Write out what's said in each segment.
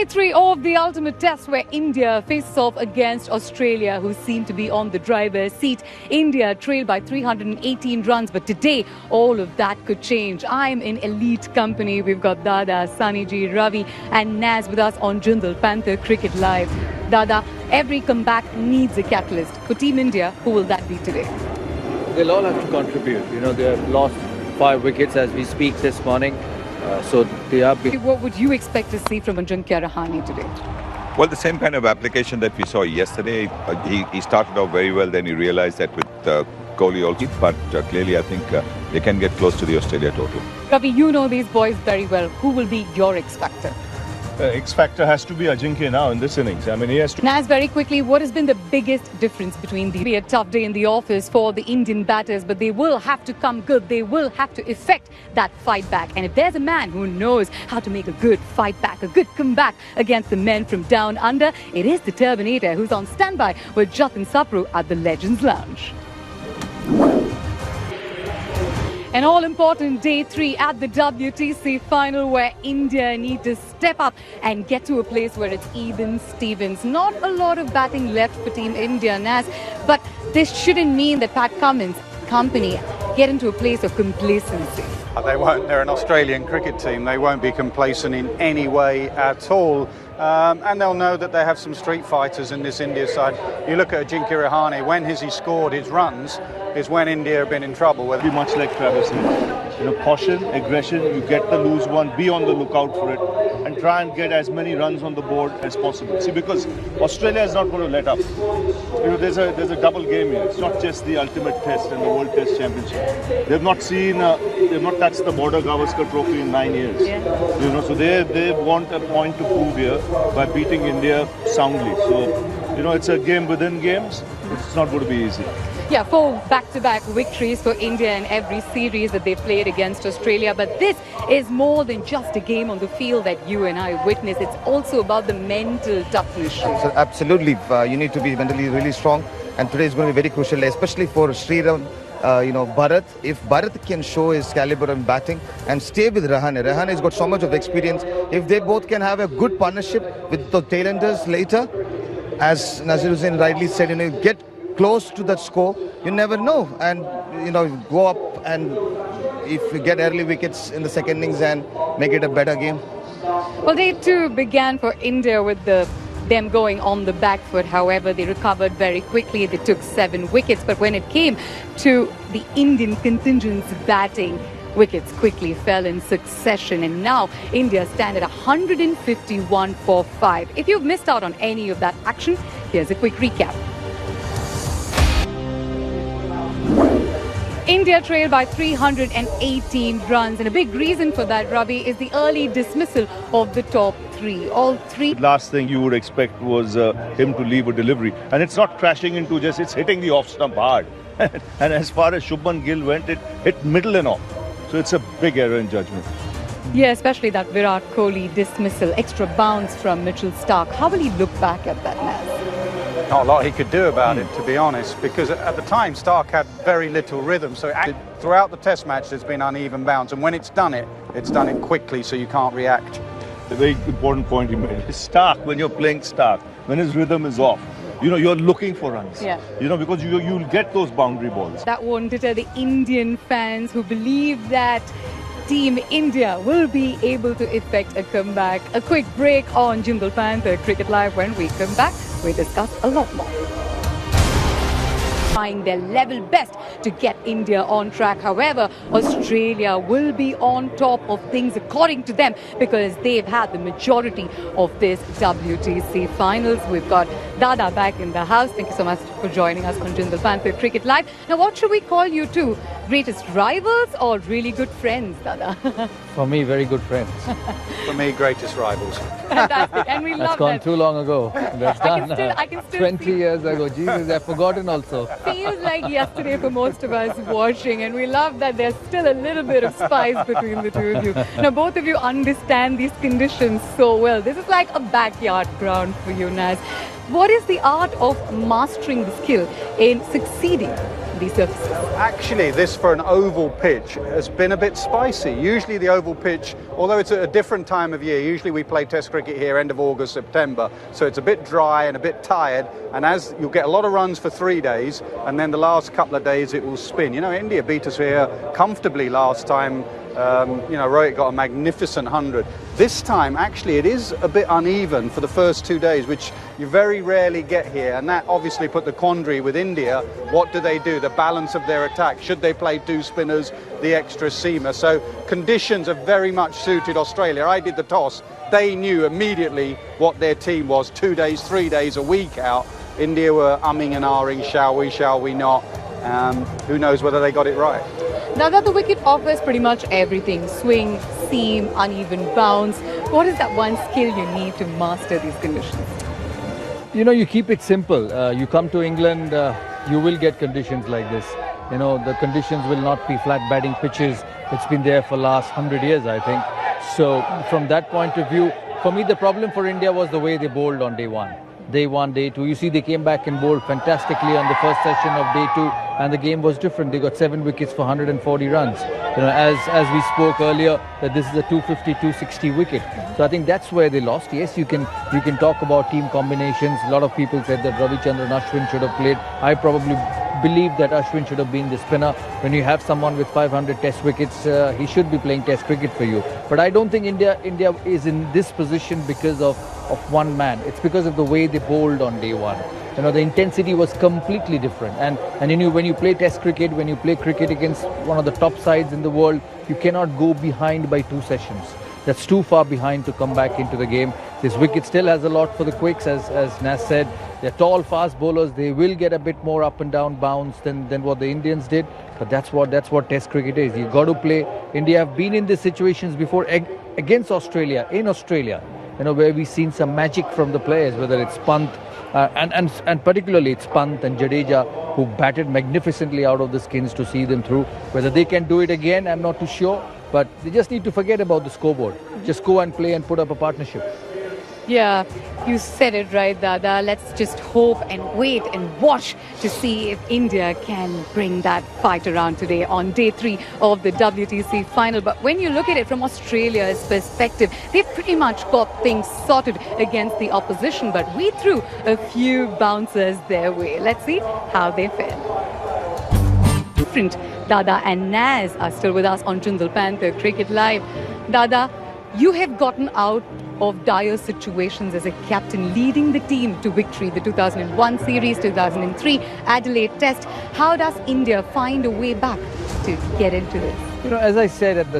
Day 3 of the ultimate test where India faces off against Australia, who seem to be on the driver's seat. India trailed by 318 runs, but today all of that could change. I'm in elite company. We've got Dada, Sunny Ji, Ravi and Naz with us on Jindal Panther Cricket Live. Dada, every comeback needs a catalyst. For Team India, who will that be today? They'll all have to contribute. They have lost 5 wickets as we speak this morning. So they are big. What would you expect to see from Ajinkya Rahane today? Well, the same kind of application that we saw yesterday. He started off very well, then he realized that with Kohli also. But clearly, I think they can get close to the Australia total. Ravi, you know these boys very well. Who will be your X factor? X factor has to be Ajinkya now in this innings. I mean, he has to. Naz, very quickly, what has been the biggest difference between the... Be a tough day in the office for the Indian batters, but they will have to come good. They will have to effect that fight back. And if there's a man who knows how to make a good fight back, a good comeback against the men from down under, it is the Terminator who's on standby with Jatin Sapru at the Legends Lounge. An all-important Day 3 at the WTC final where India need to step up and get to a place where it's even Stevens. Not a lot of batting left for Team India, Naz, but this shouldn't mean that Pat Cummins' company get into a place of complacency. They won't. They're an Australian cricket team. They won't be complacent in any way at all. And they'll know that they have some street fighters in this India side. You look at Ajinkya Rahane, when has he scored his runs is when India have been in trouble. Be much like Travis Hill. Caution, aggression, you get the loose one, be on the lookout for it and try and get as many runs on the board as possible. See, because Australia is not going to let up. There's a double game here. It's not just the ultimate test and the World Test Championship. They've not touched the Border Gavaskar Trophy in 9 years. Yeah. So they want a point to prove here by beating India soundly. So, it's a game within games. It's not going to be easy. Yeah, 4 back-to-back victories for India in every series that they played against Australia. But this is more than just a game on the field that you and I witness. It's also about the mental toughness. So absolutely. You need to be mentally really strong. And today is going to be very crucial, especially for Sriram, Bharat. If Bharat can show his caliber in batting and stay with Rahane. Rahane has got so much of experience. If they both can have a good partnership with the tailenders later, as Nazir Hussain rightly said, get close to that score, you never know, and go up and if you get early wickets in the second innings and make it a better game. Well, Day 2 began for India with them going on the back foot. However, they recovered very quickly. They took 7 wickets, but when it came to the Indian contingent's batting, wickets quickly fell in succession, and now India stand at 151 for 5. If you've missed out on any of that action, here's a quick recap. India trailed by 318 runs, and a big reason for that, Ravi, is the early dismissal of the top 3. All 3. Last thing you would expect was him to leave a delivery, and it's not crashing into it's hitting the off stump hard. And as far as Shubman Gill went, it hit middle and off. So it's a big error in judgment. Yeah, especially that Virat Kohli dismissal, extra bounce from Mitchell Starc. How will he look back at that, Naz? Not a lot he could do about it, to be honest, because at the time Starc had very little rhythm. So throughout the test match there's been uneven bounce, and when it's done it quickly, so you can't react. The very important point he made. Starc, when you're playing Starc, when his rhythm is off, you're looking for runs. Yeah. Because you'll get those boundary balls. That won't deter the Indian fans who believe that Team India will be able to effect a comeback. A quick break on Jindal Panther Cricket Live. When we come back, we discuss a lot more. Trying their level best to get India on track. However, Australia will be on top of things according to them because they've had the majority of this WTC finals. We've got Dada back in the house. Thank you so much for joining us on Jindal Panther Cricket Live. Now, what should we call you two? Greatest rivals or really good friends, Dada? For me, very good friends. For me, greatest rivals. Fantastic, and we love that. That's gone too long ago. That's done. I can still 20 years ago. Jesus, I've forgotten also. Feels like yesterday for most of us watching, and we love that there's still a little bit of spice between the two of you. Now, both of you understand these conditions so well. This is like a backyard ground for you, Naz. What is the art of mastering the skill in succeeding these surfaces? Actually, this for an oval pitch has been a bit spicy. Usually the oval pitch, although it's at a different time of year, usually we play Test cricket here end of August, September, so it's a bit dry and a bit tired, and as you'll get a lot of runs for 3 days, and then the last couple of days it will spin. You know, India beat us here comfortably last time. Rohit got a magnificent 100. This time, actually, it is a bit uneven for the first 2 days, which you very rarely get here. And that obviously put the quandary with India. What do? The balance of their attack. Should they play 2 spinners, the extra seamer? So conditions have very much suited Australia. I did the toss. They knew immediately what their team was. 2 days, 3 days, a week out. India were umming and ahhing, shall we not? Who knows whether they got it right. Now that the wicket offers pretty much everything, swing, seam, uneven bounce, what is that one skill you need to master these conditions? You know, you keep it simple. You come to England, you will get conditions like this. You know, the conditions will not be flat batting pitches. It's been there for the last 100 years, I think. So from that point of view, for me, the problem for India was the way they bowled on day one. Day 1, day 2. You see, they came back and bowled fantastically on the first session of day 2, and the game was different. They got 7 wickets for 140 runs. You know, as we spoke earlier, that this is a 250, 260 wicket. So I think that's where they lost. Yes, you can talk about team combinations. A lot of people said that Ravichandran Ashwin should have played. I probably believe that Ashwin should have been the spinner. When you have someone with 500 Test wickets, he should be playing Test cricket for you. But I don't think India is in this position because of one man. It's because of the way they bowled on day 1. You know, the intensity was completely different. And you know, when you play Test cricket, when you play cricket against one of the top sides in the world, you cannot go behind by 2 sessions. That's too far behind to come back into the game. This wicket still has a lot for the quicks, as Nas said. They're tall, fast bowlers. They will get a bit more up and down bounce than what the Indians did. But that's what Test cricket is. You've got to play. India have been in these situations before against Australia, in Australia. You know, where we've seen some magic from the players, whether it's Pant, and particularly it's Pant and Jadeja, who batted magnificently out of the skins to see them through. Whether they can do it again, I'm not too sure. But they just need to forget about the scoreboard. Just go and play and put up a partnership. Yeah, you said it right, Dada. Let's just hope and wait and watch to see if India can bring that fight around today on day 3 of the WTC final. But when you look at it from Australia's perspective, they've pretty much got things sorted against the opposition. But we threw a few bouncers their way. Let's see how they fare. Dada and Naz are still with us on Jindal Panther Cricket Live. Dada, you have gotten out of dire situations as a captain, leading the team to victory, the 2001 series, 2003 Adelaide Test. How does India find a way back to get into this? You know, as I said at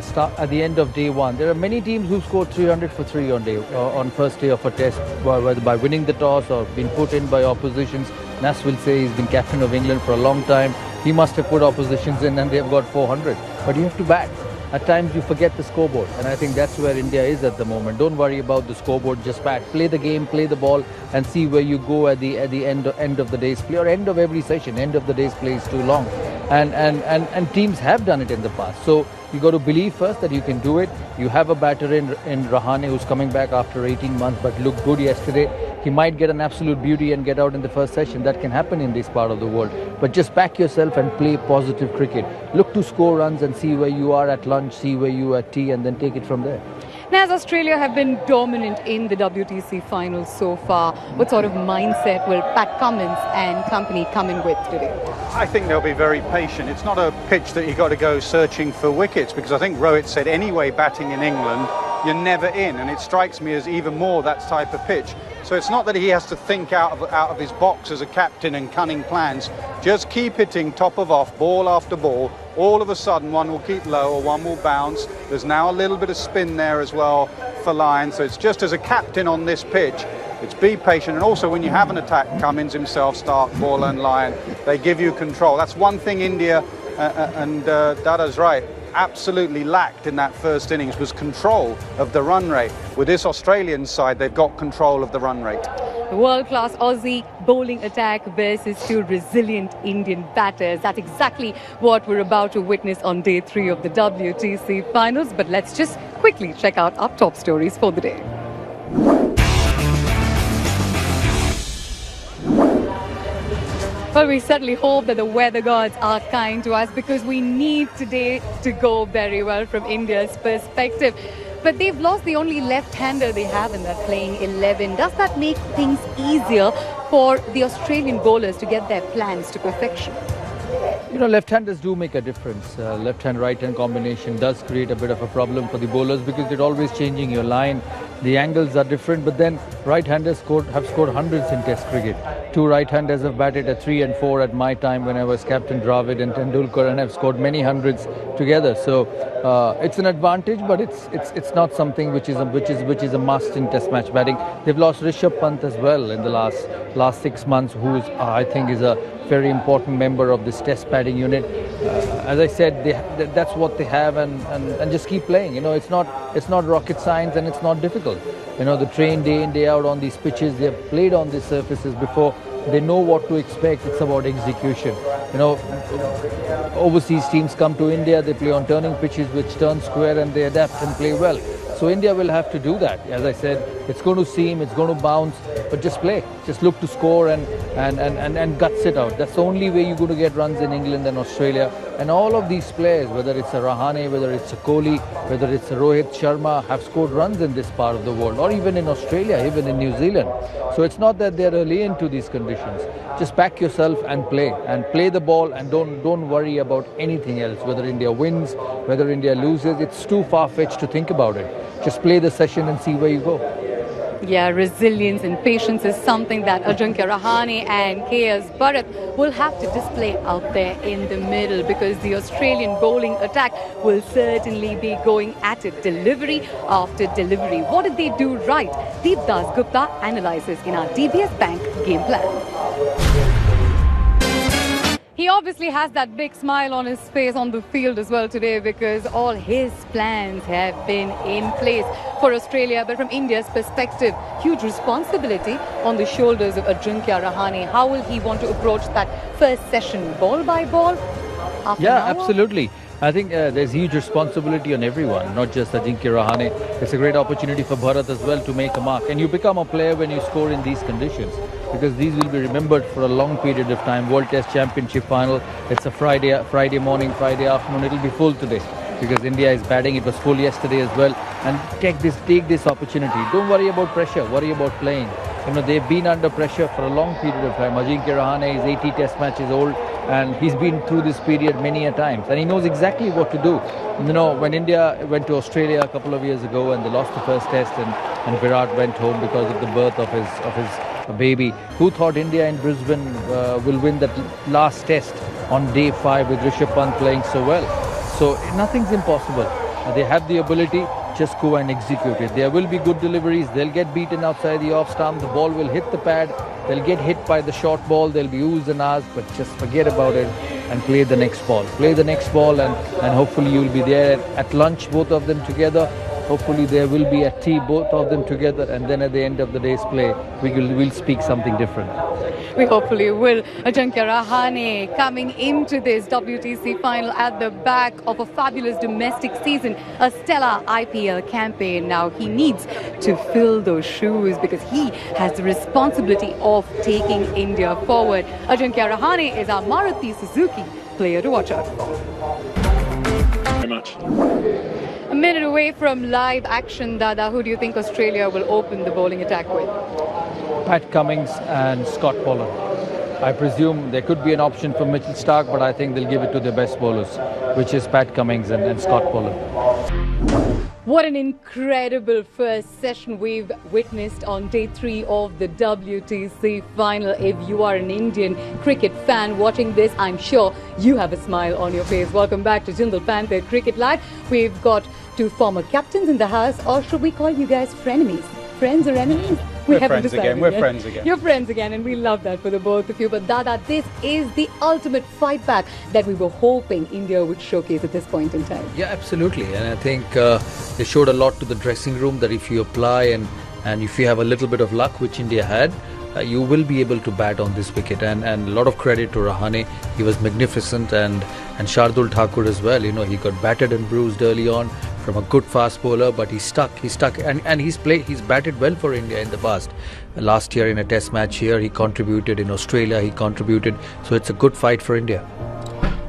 the end of day 1, there are many teams who scored 300 for 3 on first day of a test, whether by winning the toss or being put in by oppositions. Nas will say he's been captain of England for a long time. He must have put oppositions in and they've got 400. But you have to bat. At times you forget the scoreboard, and I think that's where India is at the moment. Don't worry about the scoreboard, just bat. Play the game, play the ball, and see where you go at the end of the day's play, or end of every session. End of the day's play is too long. And teams have done it in the past. So you got to believe first that you can do it. You have a batter in Rahane who's coming back after 18 months but looked good yesterday. He might get an absolute beauty and get out in the first session. That can happen in this part of the world. But just back yourself and play positive cricket. Look to score runs and see where you are at lunch, see where you are at tea, and then take it from there. Now, as Australia have been dominant in the WTC finals so far, what sort of mindset will Pat Cummins and company come in with today? I think they'll be very patient. It's not a pitch that you've got to go searching for wickets, because I think Rohit said anyway, batting in England, you're never in, and it strikes me as even more that type of pitch. So it's not that he has to think out of his box as a captain and cunning plans. Just keep hitting top of off, ball after ball. All of a sudden, one will keep low or one will bounce. There's now a little bit of spin there as well for Lions. So it's just as a captain on this pitch, it's be patient. And also when you have an attack, Cummins himself, Stark, Bowler and Lyon, they give you control. That's one thing India, and Dada's right, absolutely lacked in that first innings, was control of the run rate. With this Australian side, they've got control of the run rate. The world-class Aussie bowling attack versus 2 resilient Indian batters. That's exactly what we're about to witness on day 3 of the WTC finals. But let's just quickly check out our top stories for the day. Well, we certainly hope that the weather gods are kind to us because we need today to go very well from India's perspective. But they've lost the only left-hander they have in their playing 11. Does that make things easier for the Australian bowlers to get their plans to perfection? You know, left-handers do make a difference. Left-hand, right-hand combination does create a bit of a problem for the bowlers because they're always changing your line. The angles are different, but then right-handers have scored hundreds in Test cricket. Two right-handers have batted at 3 and 4 at my time when I was captain, Dravid and Tendulkar, and have scored many hundreds together. So it's an advantage, but it's not something which is a must in Test match batting. They've lost Rishabh Pant as well in the last 6 months, who I think is a very important member of this Test batting unit. As I said, that's what they have, and just keep playing. You know, it's not rocket science and it's not difficult. You know, they train day in day out on these pitches. They have played on these surfaces before. They know what to expect. It's about execution. You know, overseas teams come to India, they play on turning pitches which turn square, and they adapt and play well. So India will have to do that. As I said, it's going to seam, it's going to bounce, but just play. Just look to score and guts it out. That's the only way you're going to get runs in England and Australia. And all of these players, whether it's a Rahane, whether it's a Kohli, whether it's a Rohit Sharma, have scored runs in this part of the world, or even in Australia, even in New Zealand. So it's not that they're alien to these conditions. Just back yourself and play the ball, and don't worry about anything else. Whether India wins, whether India loses, it's too far-fetched to think about it. Just play the session and see where you go. Yeah, resilience and patience is something that Ajinkya Rahane and KS Bharat will have to display out there in the middle, because the Australian bowling attack will certainly be going at it delivery after delivery. What did they do right? Deep Das Gupta analyzes in our DBS Bank game plan. He obviously has that big smile on his face on the field as well today, because all his plans have been in place for Australia. But from India's perspective, huge responsibility on the shoulders of Ajinkya Rahane. How will he want to approach that first session, ball by ball? Yeah, absolutely. I think there's huge responsibility on everyone, not just Ajinkya Rahane. It's a great opportunity for Bharat as well to make a mark. And you become a player when you score in these conditions, because these will be remembered for a long period of time. World Test Championship final, it's a Friday morning, Friday afternoon. It'll be full today because India is batting. It was full yesterday as well. And take this opportunity. Don't worry about pressure, worry about playing. You know, they've been under pressure for a long period of time. Ajinkya Rahane is 80 Test matches old, and he's been through this period many a times, and he knows exactly what to do. You know, when India went to Australia a couple of years ago and they lost the first test, and Virat went home because of the birth of his baby, who thought India in Brisbane will win that last test on day 5 with Rishabh Pant playing so well? So nothing's impossible. They have the ability. Just go and execute it. There will be good deliveries. They'll get beaten outside the off stump. The ball will hit the pad. They'll get hit by the short ball. There'll be oohs and ahs, but just forget about it and play the next ball. Play the next ball, and hopefully you'll be there at lunch, both of them together. Hopefully there will be at tea, both of them together, and then at the end of the day's play, we'll speak something different. We hopefully will. Ajinkya Rahane coming into this WTC final at the back of a fabulous domestic season, a stellar IPL campaign. Now he needs to fill those shoes because he has the responsibility of taking India forward. Ajinkya Rahane is our Maruti Suzuki player to watch out for. Very much. A minute away from live action, Dada. Who do you think Australia will open the bowling attack with? Pat Cummins and Scott Pollard. I presume there could be an option for Mitchell Starc, but I think they'll give it to their best bowlers, which is Pat Cummins and Scott Pollard. What an incredible first session we've witnessed on day 3 of the WTC final. If you are an Indian cricket fan watching this, I'm sure you have a smile on your face. Welcome back to Jindal Panther Cricket Live. We've got 2 former captains in the house, or should we call you guys frenemies? Friends or enemies? We're friends again. We're friends again. You're friends again, and we love that for the both of you. But Dada, this is the ultimate fight back that we were hoping India would showcase at this point in time. Yeah, absolutely. And I think they showed a lot to the dressing room, that if you apply and if you have a little bit of luck, which India had, you will be able to bat on this wicket. And a lot of credit to Rahane. He was magnificent, and Shardul Thakur as well. You know, he got battered and bruised early on, from a good fast bowler, but he's stuck, and he's batted well for India in the past. Last year in a test match here, he contributed. In Australia, he contributed. So it's a good fight for India.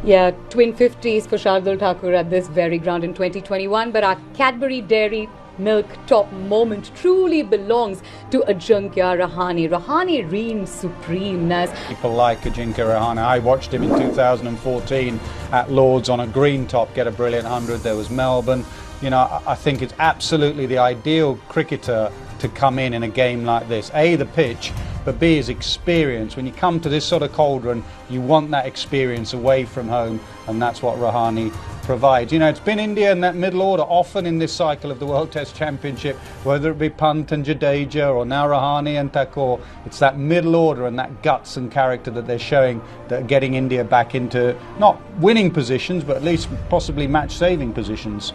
Yeah, twin 50s for Shardul Thakur at this very ground in 2021. But our Cadbury Dairy Milk top moment truly belongs to Ajinkya Rahane. Rahane reigns supreme as People like Ajinkya Rahane. I watched him in 2014 at Lord's on a green top get a brilliant 100. There was Melbourne. You know, I think it's absolutely the ideal cricketer to come in a game like this. A, the pitch, but B, his experience. When you come to this sort of cauldron, you want that experience away from home, and that's what Rahane provides. You know, it's been India in that middle order often in this cycle of the World Test Championship, whether it be Pant and Jadeja or now Rahane and Thakur. It's that middle order and that guts and character that they're showing that are getting India back into not winning positions, but at least possibly match-saving positions.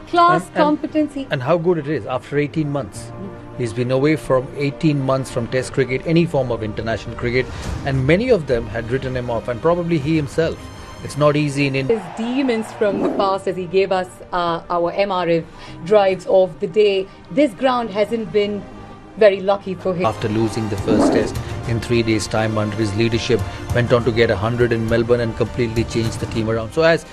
class, competency. And how good it is after 18 months. He's been away from 18 months from Test cricket, any form of international cricket, and many of them had written him off, and probably he himself. It's not easy in India. His demons from the past, as he gave us our MRF drives of the day. This ground hasn't been very lucky for him. After losing the first test in 3 days' time under his leadership, went on to get 100 in Melbourne and completely changed the team around. So as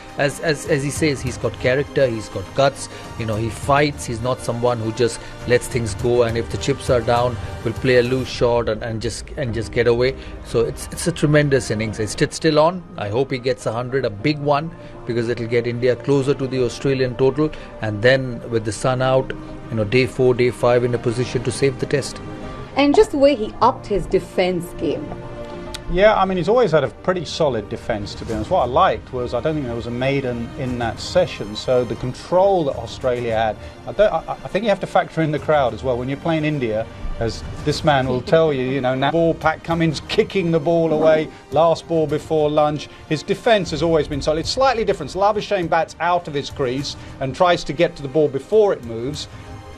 he says, he's got character, he's got guts. You know, he fights. He's not someone who just lets things go, and if the chips are down, will play a loose shot and just get away. So it's a tremendous innings. It's still on. I hope he gets 100, a big one, because it'll get India closer to the Australian total, and then with the sun out, you know, day 4, day 5 in a position to save the test. And just the way he upped his defence game. Yeah, I mean, he's always had a pretty solid defence, to be honest. What I liked was, I don't think there was a maiden in that session, so the control that Australia had, I think you have to factor in the crowd as well. When you're playing India, as this man will tell you, you know, now ball, Pat Cummins kicking the ball away, last ball before lunch. His defence has always been solid. It's slightly different. Labuschagne bats out of his crease and tries to get to the ball before it moves.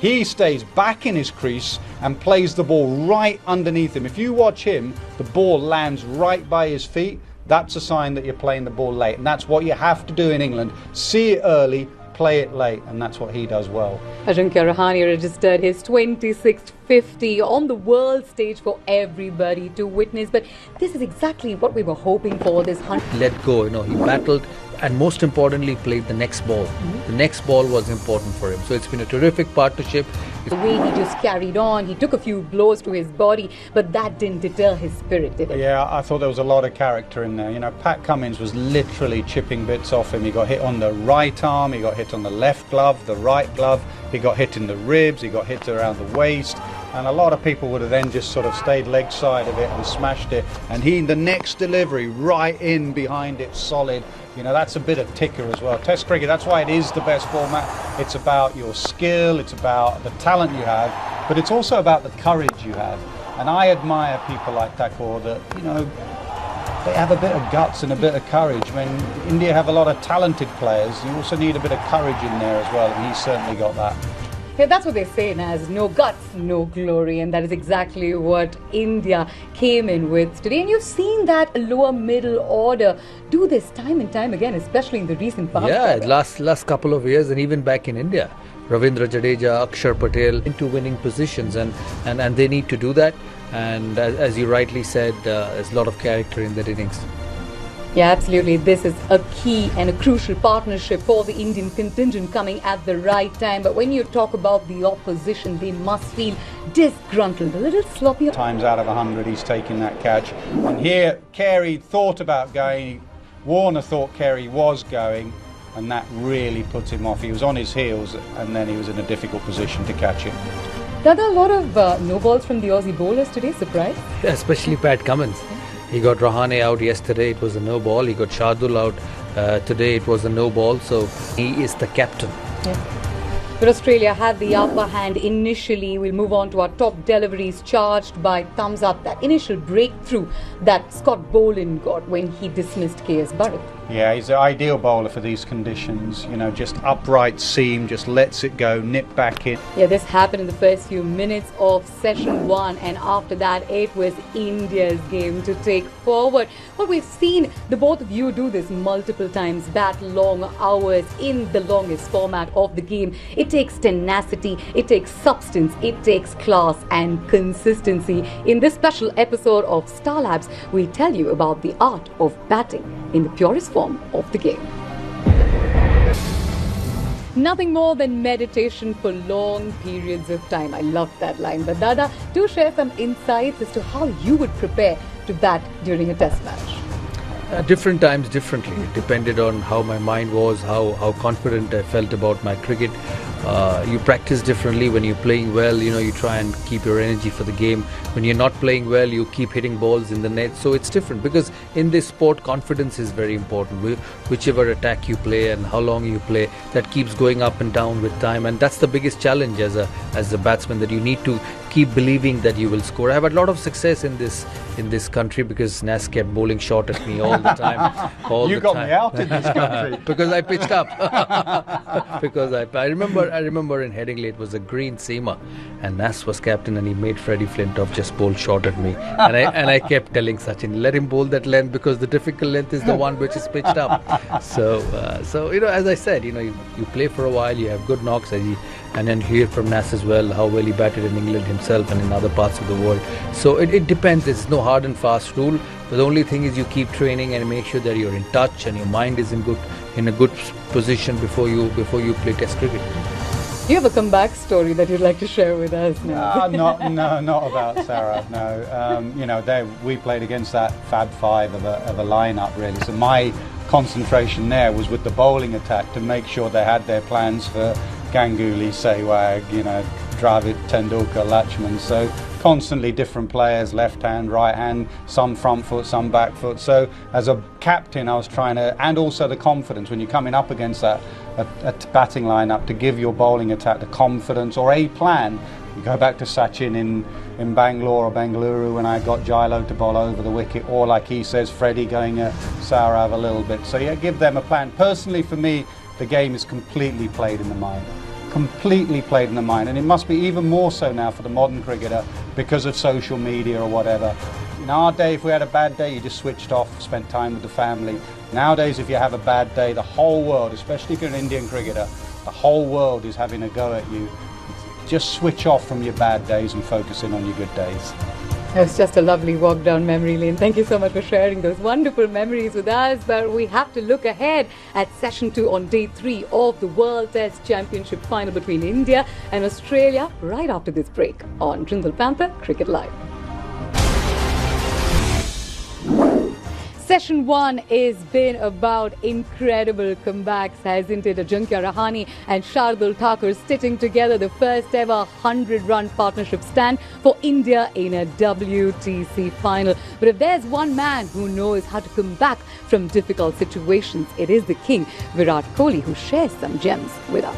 He stays back in his crease and plays the ball right underneath him. If you watch him, the ball lands right by his feet. That's a sign that you're playing the ball late. And that's what you have to do in England. See it early, play it late. And that's what he does well. Ajinkya Rahane registered his 26th 50 on the world stage for everybody to witness. But this is exactly what we were hoping for, this 100. Let go, you know, he battled, and most importantly played the next ball. The next ball was important for him. So it's been a terrific partnership. The way he just carried on, he took a few blows to his body, but that didn't deter his spirit, did it? Yeah, I thought there was a lot of character in there. You know, Pat Cummins was literally chipping bits off him. He got hit on the right arm, he got hit on the left glove, the right glove, he got hit in the ribs, he got hit around the waist. And a lot of people would have then just sort of stayed leg side of it and smashed it. And he, the next delivery, right in behind it, solid. You know, that's a bit of ticker as well. Test cricket, that's why it is the best format. It's about your skill, it's about the talent you have, but it's also about the courage you have. And I admire people like Thakur that, you know, they have a bit of guts and a bit of courage. When India have a lot of talented players, you also need a bit of courage in there as well, and he's certainly got that. Yeah, that's what they say, Naz. No guts, no glory. And that is exactly what India came in with today. And you've seen that lower middle order do this time and time again, especially in the recent past. Yeah, last couple of years, and even back in India. Ravindra Jadeja, Akshar Patel into winning positions, and they need to do that. And as you rightly said, there's a lot of character in that innings. Yeah, absolutely. This is a key and a crucial partnership for the Indian contingent coming at the right time. But when you talk about the opposition, they must feel disgruntled, a little sloppy. Times out of 100, he's taking that catch. And here, Carey thought about going. Warner thought Carey was going, and that really put him off. He was on his heels, and then he was in a difficult position to catch it. There are a lot of no balls from the Aussie bowlers today, surprise? Yeah, especially Pat Cummins. He got Rahane out yesterday, it was a no ball. He got Shardul out today, it was a no ball. So he is the captain. Yeah. But Australia had the upper hand initially. We'll move on to our top deliveries charged by thumbs up. That initial breakthrough that Scott Boland got when he dismissed KS Bharat. Yeah, he's the ideal bowler for these conditions. You know, just upright seam, just lets it go, nip back in. Yeah, this happened in the first few minutes of session 1, and after that it was India's game to take forward. But we've seen the both of you do this multiple times, bat long hours in the longest format of the game. It takes tenacity, it takes substance, it takes class and consistency. In this special episode of Star Labs, we tell you about the art of batting in the purest form of the game. Nothing more than meditation for long periods of time. I love that line. But Dada, do share some insights as to how you would prepare to bat during a test match. Different times differently. It depended on how my mind was, how confident I felt about my cricket. You practice differently. When you're playing well, you try and keep your energy for the game. When you're not playing well, you keep hitting balls in the net. So it's different, because in this sport, confidence is very important. Whichever attack you play and how long you play, that keeps going up and down with time. And that's the biggest challenge as a batsman, that you need to keep believing that you will score. I have had a lot of success in this country because Nas kept bowling short at me all the time. You got me out in this country. Because I pitched up. Because I remember in Headingley it was a green seamer, and Nas was captain, and he made Freddie Flintoff just bowl short at me. And I kept telling Sachin, let him bowl that length, because the difficult length is the one which is pitched up. So as I said, you play for a while, you have good knocks, and then hear from Nas as well how well he batted in England himself and in other parts of the world. So it depends. There's no hard and fast rule. But the only thing is you keep training and make sure that you're in touch and your mind is in a good position before you play Test cricket. Do you have a comeback story that you'd like to share with us now? Not about Sarah. No, we played against that Fab Five of a lineup really. So my concentration there was with the bowling attack to make sure they had their plans for Ganguly, Sehwag, Dravid, Tendulkar, Lachman. So constantly different players, left hand, right hand, some front foot, some back foot. So as a captain, I was trying to, and also the confidence when you're coming up against a batting lineup, to give your bowling attack the confidence or a plan. You go back to Sachin in Bangalore or Bengaluru when I got Jailo to bowl over the wicket, or like he says, Freddie going at Saurav a little bit. So yeah, give them a plan. Personally for me, the game is completely played in the mind. Completely played in the mind, and it must be even more so now for the modern cricketer because of social media or whatever. In our day, if we had a bad day, you just switched off, spent time with the family. Nowadays, if you have a bad day, the whole world, especially if you're an Indian cricketer, the whole world is having a go at you. Just switch off from your bad days and focus in on your good days. It was just a lovely walk down memory lane. Thank you so much for sharing those wonderful memories with us. But we have to look ahead at session 2 on day 3 of the World Test Championship final between India and Australia right after this break on Jindal Panther Cricket Live. Session 1 has been about incredible comebacks, hasn't it? Ajinkya Rahane and Shardul Thakur stitching together the first ever 100-run partnership stand for India in a WTC final. But if there's one man who knows how to come back from difficult situations, it is the king, Virat Kohli, who shares some gems with us.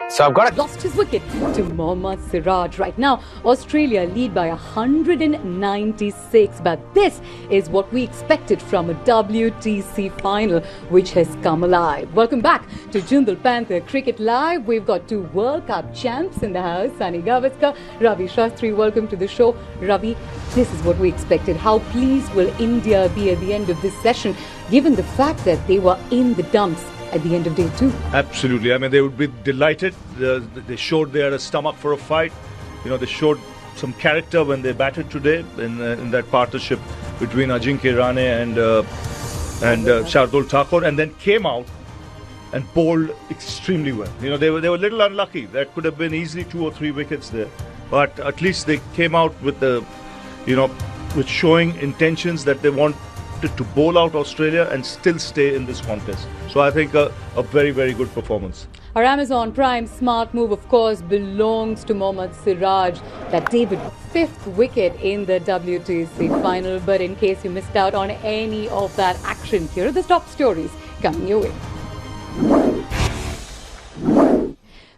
So I've got lost his wicket to Mohammad Siraj. Right now, Australia lead by 196. But this is what we expected from a WTC final, which has come alive. Welcome back to Jindal Panther Cricket Live. We've got 2 World Cup champs in the house, Sunny Gavaskar, Ravi Shastri. Welcome to the show. Ravi, this is what we expected. How pleased will India be at the end of this session, given the fact that they were in the dumps at the end of day 2? Absolutely. I mean, they would be delighted. They showed they had a stomach for a fight. They showed some character when they batted today in that partnership between Ajinkya Rahane and Shardul Thakur, and then came out and bowled extremely well. They were a little unlucky. That could have been easily 2 or 3 wickets there, but at least they came out with with showing intentions that they want to bowl out Australia and still stay in this contest. So I think a very, very good performance. Our Amazon Prime smart move, of course, belongs to Mohammad Siraj. That David 5th wicket in the WTC final. But in case you missed out on any of that action, here are the top stories coming your way.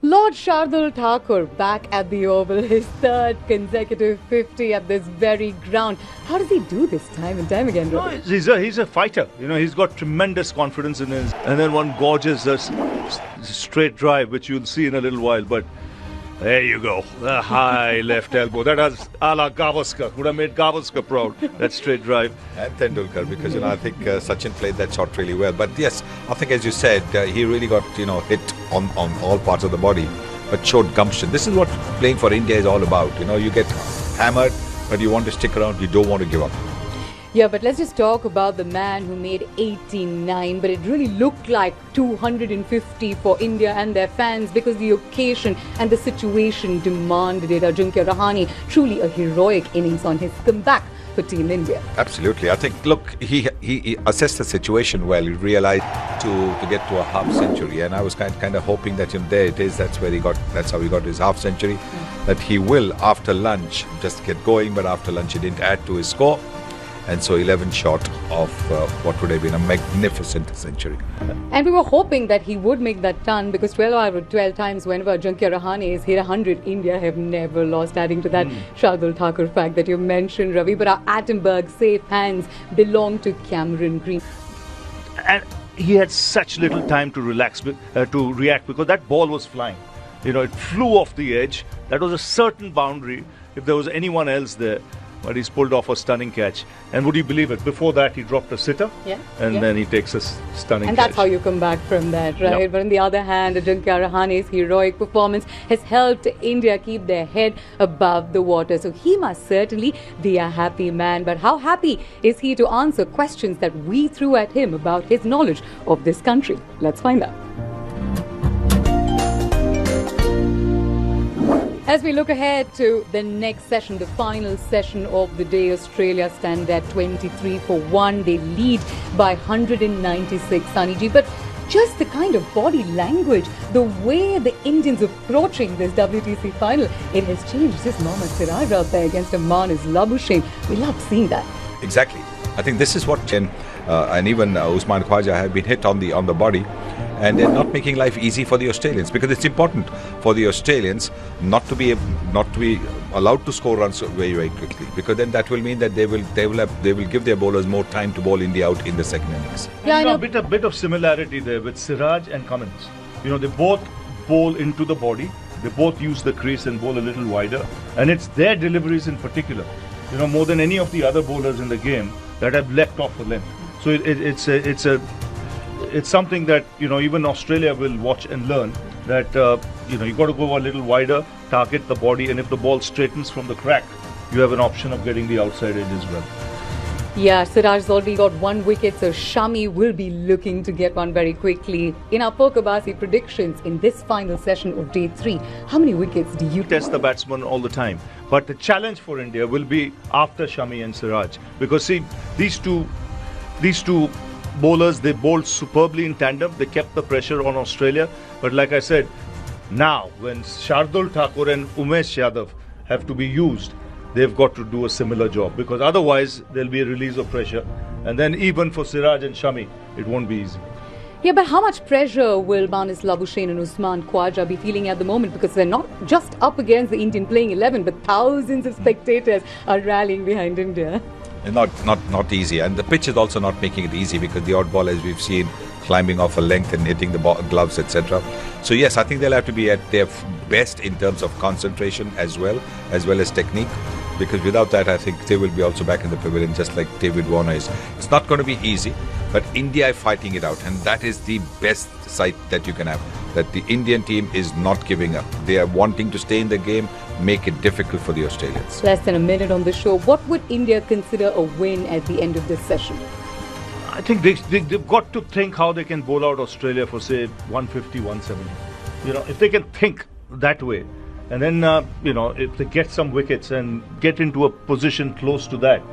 Lord Shardul Thakur back at the Oval, his third consecutive 50 at this very ground. How does he do this time and time again, No, Ravi? he's a fighter. He's got tremendous confidence in his, and then one gorgeous straight drive, which you'll see in a little while. But there you go, the high left elbow. That was a la Gavaskar. Would have made Gavaskar proud. That straight drive. And Tendulkar, because I think Sachin played that shot really well. But yes, I think as you said, he really got hit on all parts of the body, but showed gumption. This is what playing for India is all about. You get hammered, but you want to stick around. You don't want to give up. Yeah, but let's just talk about the man who made 89, but it really looked like 250 for India and their fans because the occasion and the situation demanded it. Ajinkya Rahane, truly a heroic innings on his comeback for Team India. Absolutely. I think, look, he assessed the situation well. He realized to get to a half century, and I was kind of hoping that there it is. That's how he got his half century. That he will after lunch just get going, but after lunch he didn't add to his score. And so 11 short of what would have been a magnificent century. And we were hoping that he would make that ton because 12 out of 12 times whenever Ajinkya Rahane has hit 100, India have never lost, adding to that Shardul Thakur fact that you mentioned, Ravi. But our Attenborough safe hands belong to Cameron Green. And he had such little time to relax, to react, because that ball was flying. It flew off the edge. That was a certain boundary if there was anyone else there. But he's pulled off a stunning catch. And would you believe it? Before that, he dropped a sitter. And then he takes a stunning catch. And that's how you come back from that, right? Yep. But on the other hand, Ajinkya Rahane's heroic performance has helped India keep their head above the water. So he must certainly be a happy man. But how happy is he to answer questions that we threw at him about his knowledge of this country? Let's find out. As we look ahead to the next session, the final session of the day, Australia stand at 23-1. They lead by 196, Sunny. But just the kind of body language, the way the Indians approaching this WTC final, it has changed. This Mohammad Siraj out there against Balakrishnan Labuschagne. We love seeing that. Exactly. I think this is what and even Usman Khwaja have been hit on the body. And they're not making life easy for the Australians, because it's important for the Australians not to be allowed to score runs very, very quickly, because then that will mean that they will give their bowlers more time to bowl India out in the second innings. Yeah, a bit of similarity there with Siraj and Cummins. They both bowl into the body. They both use the crease and bowl a little wider, and it's their deliveries in particular, more than any of the other bowlers in the game, that have left off the length. So it's something that even Australia will watch and learn, that you got to go a little wider, target the body, and if the ball straightens from the crack, you have an option of getting the outside edge as well. Yeah, Siraj's already got 1 wicket, so Shami will be looking to get one very quickly. In our Pokabasi predictions in this final session of day 3, how many wickets do you test the batsman all the time? But the challenge for India will be after Shami and Siraj, because see, these two bowlers, they bowled superbly in tandem. They kept the pressure on Australia. But like I said, now when Shardul Thakur and Umesh Yadav have to be used, they've got to do a similar job, because otherwise there'll be a release of pressure. And then even for Siraj and Shami, it won't be easy. Yeah, but how much pressure will Balakrishnan Labuschagne and Usman Khwaja be feeling at the moment? Because they're not just up against the Indian playing 11, but thousands of spectators are rallying behind India. Not easy, and the pitch is also not making it easy, because the odd ball, as we've seen, climbing off a length and hitting the gloves, etc. So yes, I think they'll have to be at their best in terms of concentration as well as technique, because without that, I think they will be also back in the pavilion, just like David Warner is. It's not going to be easy, but India are fighting it out, and that is the best sight that you can have, that the Indian team is not giving up. They are wanting to stay in the game, make it difficult for the Australians. Less than a minute on the show. What would India consider a win at the end of this session? I think they've got to think how they can bowl out Australia for, say, 150, 170. If they can think that way, and then, if they get some wickets and get into a position close to that,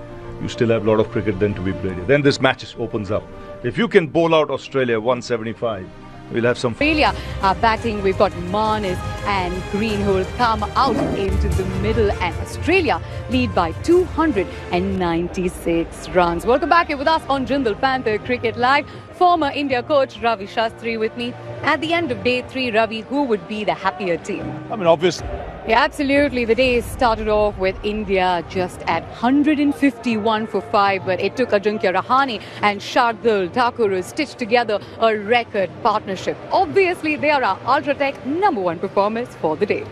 you still have a lot of cricket then to be played. Then this match opens up. If you can bowl out Australia 175, we'll have some Australia are batting. We've got Marnus and Green who will come out into the middle, and Australia lead by 296 runs. Welcome back here with us on Jindal Panther Cricket Live. Former India coach Ravi Shastri with me. At the end of day 3, Ravi, who would be the happier team? I mean, obviously. Yeah, absolutely. The day started off with India just at 151 for 5, but it took Ajinkya Rahane and Shardul Thakur to stitch together a record partnership. Obviously, they are our Ultratech #1 performers for the day.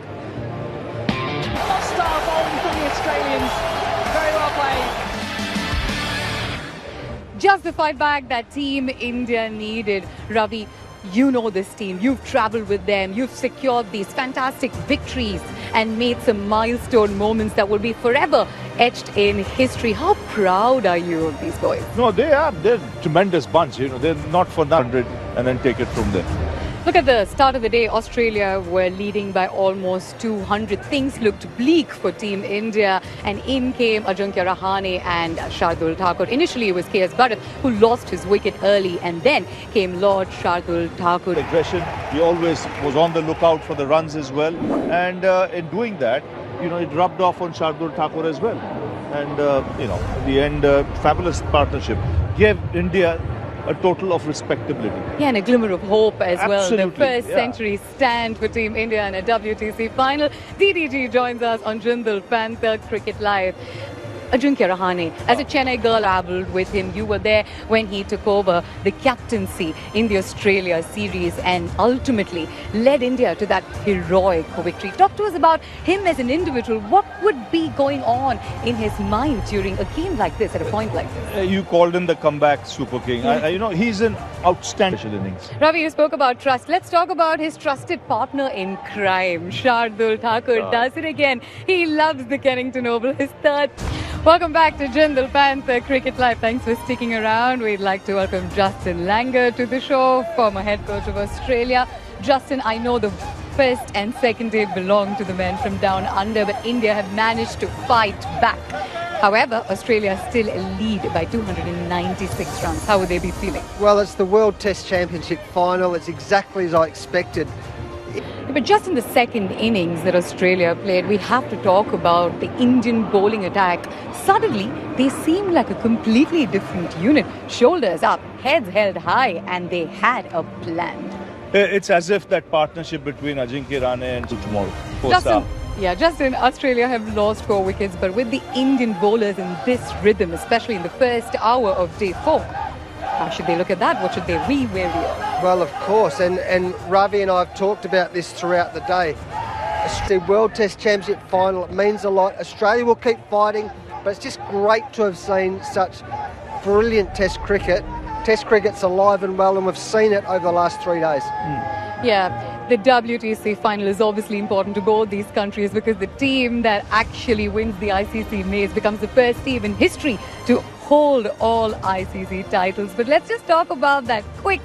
Star bowling from the Australians. Very well played. Just the fight back that Team India needed. Ravi, you know this team. You've travelled with them. You've secured these fantastic victories and made some milestone moments that will be forever etched in history. How proud are you of these boys? No, they're tremendous bunch. They're not for 100 and then take it from there. Look at the start of the day. Australia were leading by almost 200. Things looked bleak for Team India, and in came Ajinkya Rahane and Shardul Thakur. Initially, it was KS Bharat who lost his wicket early, and then came Lord Shardul Thakur. Aggression, he always was on the lookout for the runs as well, and in doing that, it rubbed off on Shardul Thakur as well. And, in the end, fabulous partnership gave India a total of respectability. Yeah, and a glimmer of hope as Absolutely, well. The first yeah. century stand for Team India in a WTC final. DDG joins us on Jindal Panther Cricket Live. Ajinkya Rahane, as a Chennai girl, travelled with him. You were there when he took over the captaincy in the Australia series and ultimately led India to that heroic victory. Talk to us about him as an individual. What would be going on in his mind during a game like this, at a point like this? You called him the comeback super king. He's an outstanding innings. Ravi, you spoke about trust. Let's talk about his trusted partner in crime. Shardul Thakur does it again. He loves the Kennington Oval. His third. Welcome back to Jindal Panther Cricket Live. Thanks for sticking around. We'd like to welcome Justin Langer to the show, former head coach of Australia. Justin, I know the first and second day belong to the men from down under, but India have managed to fight back. However, Australia still lead by 296 runs. How would they be feeling? Well, it's the World Test Championship final. It's exactly as I expected. But just in the second innings that Australia played, we have to talk about the Indian bowling attack. Suddenly, they seemed like a completely different unit. Shoulders up, heads held high, and they had a plan. It's as if that partnership between Ajinkya Rahane and tomorrow. Justin, Australia have lost 4 wickets, but with the Indian bowlers in this rhythm, especially in the first hour of day 4, how should they look at that? What should they be wary of? Well, of course, and Ravi and I have talked about this throughout the day. The World Test Championship final, it means a lot. Australia will keep fighting, but it's just great to have seen such brilliant Test cricket. Test cricket's alive and well, and we've seen it over the last 3 days. Yeah, the WTC final is obviously important to both these countries because the team that actually wins the ICC maze becomes the first team in history to hold all ICC titles. But let's just talk about that quick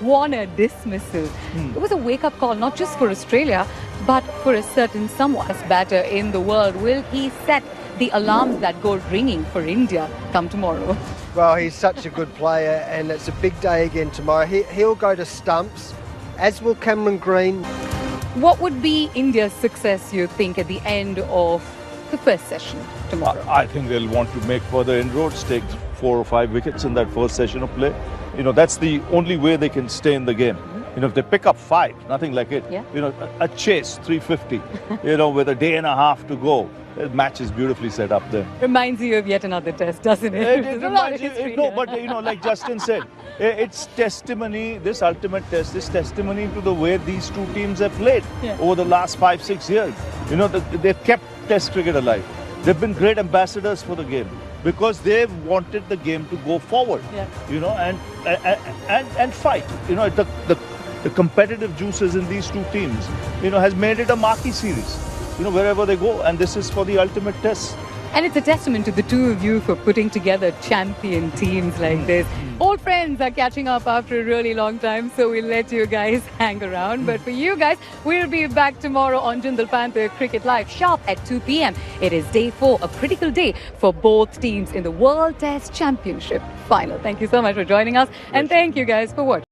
Warner dismissal. It was a wake-up call, not just for Australia, but for a certain someone batter in the world. Will he set the alarms that go ringing for India come tomorrow? Well, he's such a good player, and it's a big day again tomorrow. He'll go to stumps, as will Cameron Green. What would be India's success, you think, at the end of the first session tomorrow? I think they'll want to make further inroads, take 4 or 5 wickets in that first session of play. That's the only way they can stay in the game. If they pick up 5, nothing like it. Yeah. A chase, 350, with a day and a half to go. The match is beautifully set up there. Reminds you of yet another test, doesn't it? It reminds you, but like Justin said, it's testimony, this ultimate test is testimony to the way these two teams have played over the last 5-6 years. They've kept Test cricket alive. They've been great ambassadors for the game because they've wanted the game to go forward, and fight. The competitive juices in these two teams, has made it a marquee series, wherever they go. And this is for the ultimate test. And it's a testament to the two of you for putting together champion teams like this. Old friends are catching up after a really long time, so we'll let you guys hang around. But for you guys, we'll be back tomorrow on Jindal Panther Cricket Live, sharp at 2 p.m. It is day 4, a critical day for both teams in the World Test Championship final. Thank you so much for joining us, and thank you guys for watching.